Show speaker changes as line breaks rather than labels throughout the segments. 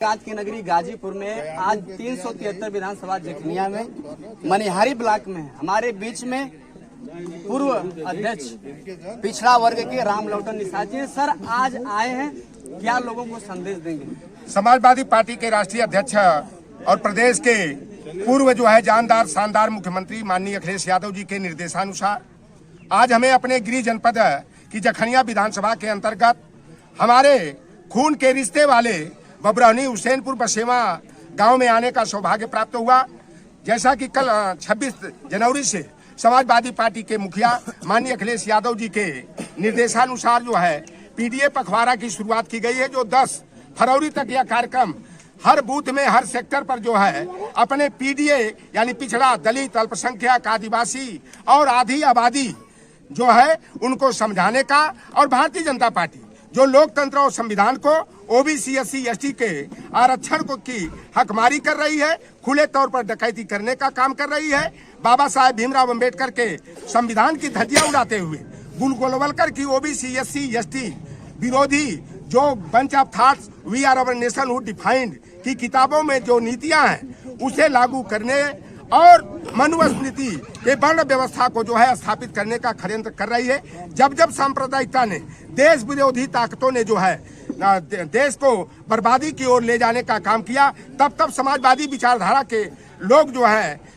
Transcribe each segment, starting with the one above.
आज की नगरी गाजीपुर में आज 373 विधानसभा जखनिया में मनिहारी ब्लॉक में हमारे बीच में पूर्व अध्यक्ष पिछड़ा वर्ग के राम लौटन निषाद जी सर आज आए हैं, क्या लोगों को संदेश देंगे?
समाजवादी पार्टी के राष्ट्रीय अध्यक्ष और प्रदेश के पूर्व जानदार शानदार मुख्यमंत्री माननीय अखिलेश यादव जी के निर्देशानुसार आज हमें अपने गृह जनपद की जखनिया विधानसभा के अंतर्गत हमारे खून के रिश्ते वाले बबरौनी हुसैनपुर बसेवा गांव में आने का सौभाग्य प्राप्त हुआ। जैसा कि कल 26 जनवरी से समाजवादी पार्टी के मुखिया माननीय अखिलेश यादव जी के निर्देशानुसार पीडीए पखवाड़ा की शुरुआत की गई है, जो 10 फरवरी तक यह कार्यक्रम हर बूथ में हर सेक्टर पर अपने पीडीए यानी पिछड़ा, दलित, अल्पसंख्यक, आदिवासी और आधी आबादी उनको समझाने का, और भारतीय जनता पार्टी जो लोकतंत्र और संविधान को ओबीसी एससी एसटी के आरक्षण को की हकमारी कर रही है, खुले तौर पर डकैती करने का काम कर रही है, बाबा साहेब भीमराव अंबेडकर के संविधान की धज्जियां उड़ाते हुए गोलवलकर की ओबीसी एससी एसटी विरोधी जो bunch of thoughts we or our nationhood defined की किताबों में जो नीतियां हैं उसे लागू करने और मनुस्मृति के वर्ण व्यवस्था को स्थापित करने का षड्यंत्र कर रही है। जब जब सांप्रदायिकता ने, देश विरोधी ताकतों ने देश को बर्बादी की ओर ले जाने का काम किया, तब तब समाजवादी विचारधारा के लोग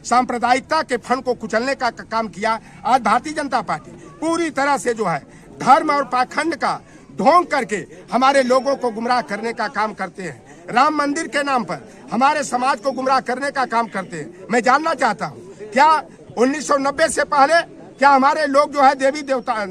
सांप्रदायिकता के फन को कुचलने का काम किया। आज भारतीय जनता पार्टी पूरी तरह से धर्म और पाखंड का ढोंग करके हमारे लोगों को गुमराह करने का काम करते हैं। राम मंदिर के नाम पर हमारे समाज को गुमराह करने का काम करते हैं। मैं जानना चाहता हूं, क्या 1990 से पहले क्या हमारे लोग देवी देवता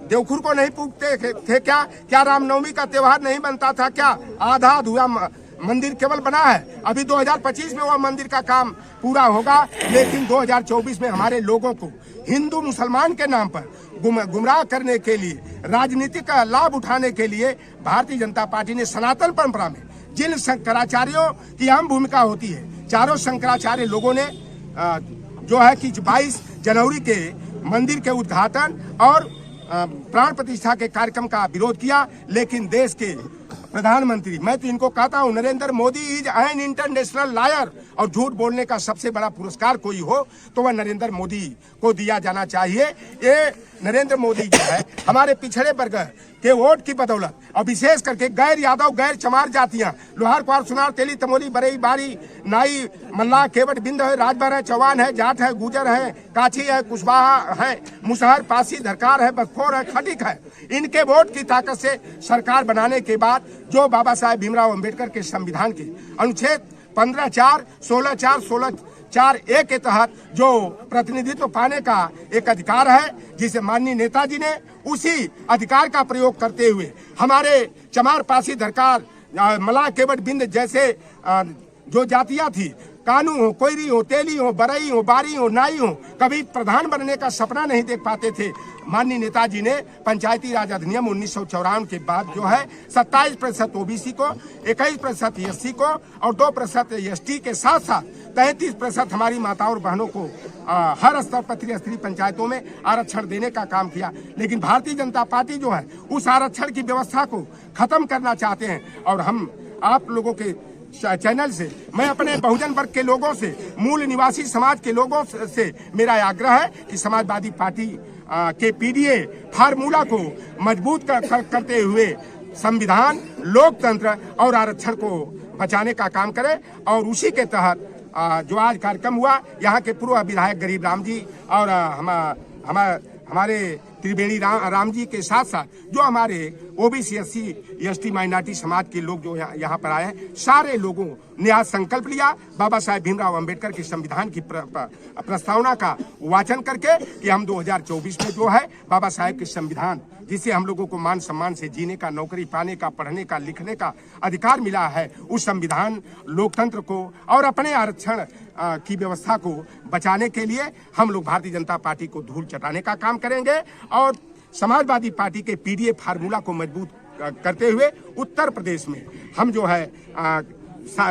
देवखुर को नहीं पूजते थे? क्या रामनवमी का त्योहार नहीं बनता था? क्या आधा अधूरा मंदिर केवल बना है? अभी 2025 में वह मंदिर का काम पूरा होगा, लेकिन 2024 में हमारे लोगों को हिंदू मुसलमान के नाम पर गुमराह करने के लिए, राजनीतिक लाभ उठाने के लिए भारतीय जनता पार्टी ने सनातन परंपरा में जिन शंकराचार्यों की अहम भूमिका होती है, चारों शंकराचार्य लोगों ने कि 22 जनवरी के मंदिर के उद्घाटन और प्राण प्रतिष्ठा के कार्यक्रम का विरोध किया। लेकिन देश के प्रधानमंत्री, मैं तो इनको कहता हूं, Narendra Modi is an international liar, और झूठ बोलने का सबसे बड़ा पुरस्कार कोई हो तो वह नरेंद्र मोदी को दिया जाना चाहिए। ये नरेंद्र मोदी हमारे पिछड़े वर्ग के वोट की बदौलत, और विशेष करके गैर यादव, गैर चमार जातियां, लोहार, कुआर, सुनार, तेली, तमोली, बरई, बारी, नाई, मल्लाह, केवट, बिंद है, राजभर है, चौहान है, जाट है, गुजर है, काछी है, कुशवाहा है, मुसहर, पासी, धरकार है, बदखोर है, खटिक है, इनके वोट की ताकत से सरकार बनाने के बाद जो बाबा साहेब भीमराव अंबेडकर के संविधान के अनुच्छेद 15(4), 16(4), 16(4)(a) के तहत जो प्रतिनिधित्व पाने का एक अधिकार है, जिसे माननीय नेताजी ने उसी अधिकार का प्रयोग करते हुए हमारे चमार, पासी, धरकार, मल्लाह, केवट, बिंद जैसे जो जातियां थी, कानू हो, कोयरी हो, तेली हो, बरई हो, बारी हो, नाई हो, कभी प्रधान बनने का सपना नहीं देख पाते थे। माननीय नेताजी ने पंचायती राज अधिनियम 1954 के बाद 27% ओबीसी को, 21% एससी को और 2% एसटी के साथ साथ 33% हमारी माताओं और बहनों को हर स्तर पर त्रिस्तरीय पंचायतों में आरक्षण देने का काम किया। लेकिन भारतीय जनता पार्टी उस आरक्षण की व्यवस्था को खत्म करना चाहते हैं। और हम आप लोगों के चैनल से मैं अपने बहुजन वर्ग के लोगों से, मूल निवासी समाज के लोगों से मेरा आग्रह है कि समाजवादी पार्टी के पीडीए फार्मूला को मजबूत करते हुए संविधान, लोकतंत्र और आरक्षण को बचाने का काम करे। और उसी के तहत जो आज कार्यक्रम हुआ, यहाँ के पूर्व विधायक गरीब राम जी और हमारे त्रिवेणी राम जी के साथ साथ जो हमारे ओबीसी एससी एसटी माइनॉरिटी समाज के लोग जो यहाँ पर आए हैं, सारे लोगों ने आज संकल्प लिया बाबा साहेब भीमराव अंबेडकर के संविधान की प्रस्तावना का वाचन करके कि हम 2024 में बाबा साहेब के संविधान, जिसे हम लोगों को मान सम्मान से जीने का, नौकरी पाने का, पढ़ने का, लिखने का अधिकार मिला है, उस संविधान, लोकतंत्र को और अपने आरक्षण की व्यवस्था को बचाने के लिए हम लोग भारतीय जनता पार्टी को धूल चटाने का काम करेंगे। और समाजवादी पार्टी के पीडीए फार्मूला को मजबूत करते हुए उत्तर प्रदेश में हम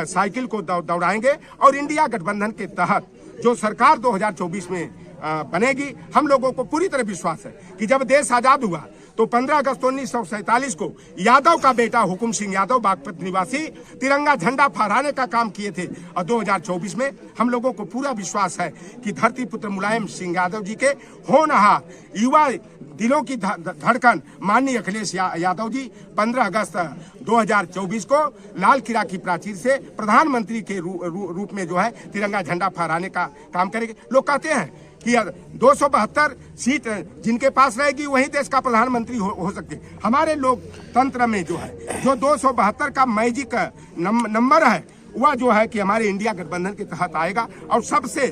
साइकिल को दौड़ाएंगे। और इंडिया गठबंधन के तहत जो सरकार 2024 में बनेगी, हम लोगों को पूरी तरह विश्वास है कि जब देश आजाद हुआ तो 15 अगस्त 1947 को यादव का बेटा हुकुम सिंह यादव बागपत निवासी तिरंगा झंडा फहराने का काम किए थे। और 2024 में हम लोगों को पूरा विश्वास है कि धरती पुत्र मुलायम सिंह यादव जी के होनहार युवा दिलों की धड़कन माननीय अखिलेश यादव जी 15 अगस्त 2024 को लाल किला की प्राचीर से प्रधानमंत्री के रूप में जो है तिरंगा झंडा फहराने का काम करेंगे। लोग कहते हैं कि 272 सीट जिनके पास रहेगी वही देश का प्रधानमंत्री हो सकते। हमारे लोकतंत्र में जो है जो 272 का मैजिक नंबर है वह जो है कि हमारे इंडिया गठबंधन के तहत आएगा और सबसे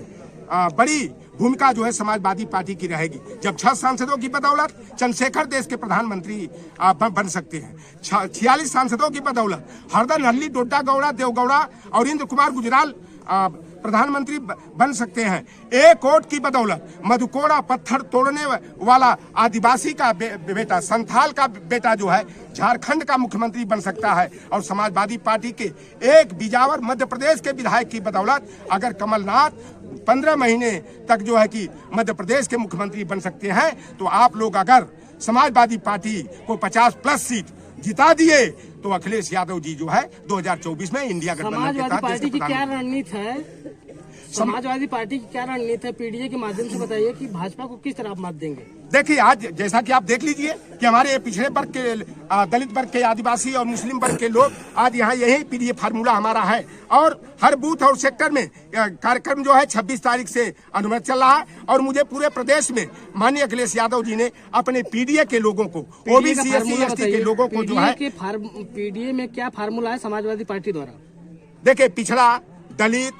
बड़ी भूमिका जो है समाजवादी पार्टी की रहेगी। जब 6 सांसदों की बदौलत चंद्रशेखर देश के प्रधानमंत्री बन सकते हैं, 46 सांसदों की बदौलत हरदन हल्ली डोडा गौड़ा देवगौड़ा और इंद्र कुमार गुजराल प्रधानमंत्री बन सकते हैं। एक वोट की बदौलत मधुकोड़ा पत्थर तोड़ने वाला आदिवासी का बेटा संथाल का बेटा जो है झारखंड का मुख्यमंत्री बन सकता है। और समाजवादी पार्टी के एक बिजावर मध्य प्रदेश के विधायक की बदौलत अगर कमलनाथ 15 महीने तक जो है कि मध्य प्रदेश के मुख्यमंत्री बन सकते हैं, तो आप लोग अगर समाजवादी पार्टी को 50+ सीट जिता दिए तो अखिलेश यादव जी जो है 2024 में इंडिया गठबंधन के तहत
पार्टी की क्या रणनीति है? समाजवादी पार्टी की क्या रणनीति है? पीडीए के माध्यम से बताइए कि भाजपा को किस तरह आप मत देंगे।
देखिए, आज जैसा कि आप देख लीजिए कि हमारे पिछड़े वर्ग के दलित वर्ग के आदिवासी और मुस्लिम वर्ग के लोग आज यहाँ यही पीडीए फार्मूला हमारा है और हर बूथ और सेक्टर में कार्यक्रम जो है 26 तारीख से अनुमति चल रहा है। और मुझे पूरे प्रदेश में माननीय अखिलेश यादव जी ने अपने पीडीए के लोगों को ओबीसी SC/ST के लोगों को जो है
पीडीए में क्या फार्मूला है समाजवादी पार्टी द्वारा?
देखिए, पिछड़ा, दलित,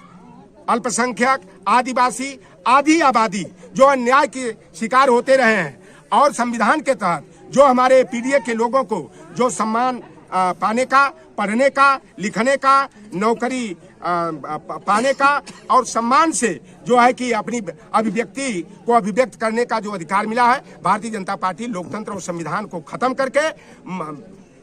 अल्पसंख्यक, आदिवासी आधी आबादी जो अन्याय के शिकार होते रहे हैं और संविधान के तहत जो हमारे पीडीए के लोगों को जो सम्मान पाने का, पढ़ने का, लिखने का, नौकरी पाने का और सम्मान से जो है कि अपनी अभिव्यक्ति को अभिव्यक्त करने का जो अधिकार मिला है, भारतीय जनता पार्टी लोकतंत्र और संविधान को खत्म करके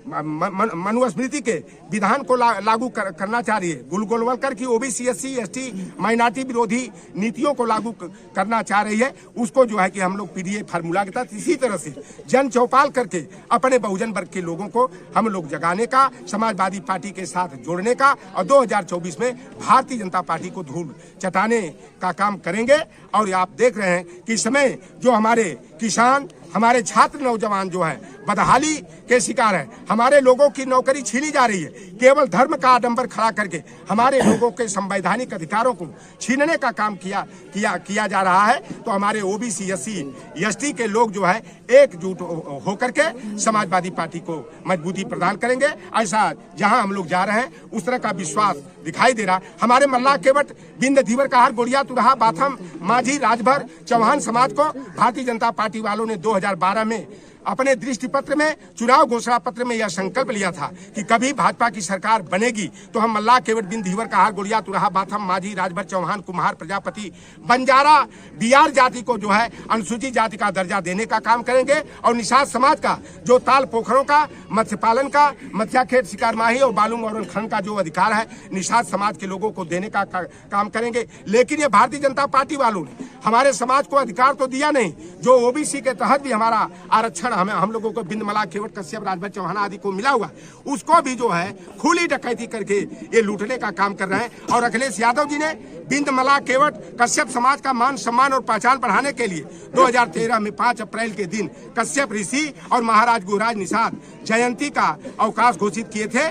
मनुस्मृति के विधान को लागू करना चाह रही है। गोलवलकर की ओबीसी SC/ST माइनॉरिटी विरोधी नीतियों को लागू करना चाह रही है। उसको जो है कि हम लोग पीडीए फार्मूला के तहत इसी तरह से जन चौपाल करके अपने बहुजन वर्ग के लोगों को हम लोग जगाने का, समाजवादी पार्टी के साथ जोड़ने का और 2024 में भारतीय जनता पार्टी को धूल चटाने का काम करेंगे। और आप देख रहे हैं कि इस समय जो हमारे किसान, हमारे छात्र नौजवान जो है बदहाली के शिकार है, हमारे लोगों की नौकरी छीनी जा रही है। केवल धर्म का आडंबर खड़ा करके हमारे लोगों के संवैधानिक अधिकारों को छीनने का काम किया जा रहा है। तो हमारे ओबीसी SC/ST के लोग जो है एकजुट होकर के समाजवादी पार्टी को मजबूती प्रदान करेंगे। ऐसा जहां हम लोग जा रहे हैं उस तरह का विश्वास दिखाई दे रहा। हमारे मल्लाह केवट, बिंद, धीवर कहार, गोड़िया, तुरहा, बाथम, माझी, राजभर, चौहान समाज को भारतीय जनता पार्टी वालों ने 2012 में अपने दृष्टि पत्र में, चुनाव घोषणा पत्र में यह संकल्प लिया था कि कभी भाजपा की सरकार बनेगी तो हम मल्लाह केवट, बिंद, धीवर कहार, गोड़िया, तुरहा, बाथम, माझी, राजभर, चौहान, कुम्हार, प्रजापति, बंजारा, बियार जाति को जो है अनुसूचित जाति का दर्जा देने का काम करेंगे। और निषाद समाज का जो ताल पोखरों का, मत्स्य पालन का, मत्स्याखेट, शिकार माही और बालू और खनन का जो अधिकार है निषाद समाज के लोगों को देने का काम करेंगे। लेकिन ये भारतीय जनता पार्टी वालों ने हमारे समाज को अधिकार तो दिया नहीं, जो ओबीसी के तहत भी हमारा आरक्षण हम लोगों को बिंद, मल्लाह, केवट, कश्यप, राजभर, चौहान आदि को मिला हुआ, उसको भी जो है खुली डकैती करके ये लूटने का काम कर रहे हैं। और अखिलेश यादव जी ने बिंद, मल्लाह, केवट, कश्यप समाज का मान सम्मान और पहचान बढ़ाने के लिए 2013 में 5 अप्रैल के दिन कश्यप ऋषि और महाराज गुहराज निषाद जयंती का अवकाश घोषित किए थे।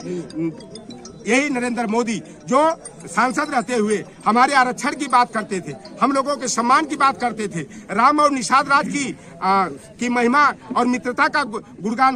यही नरेंद्र मोदी जो सांसद रहते हुए हमारे आरक्षण की बात करते थे, हम लोगों के सम्मान की बात करते थे, राम और निषाद राज की महिमा और मित्रता का गुणगान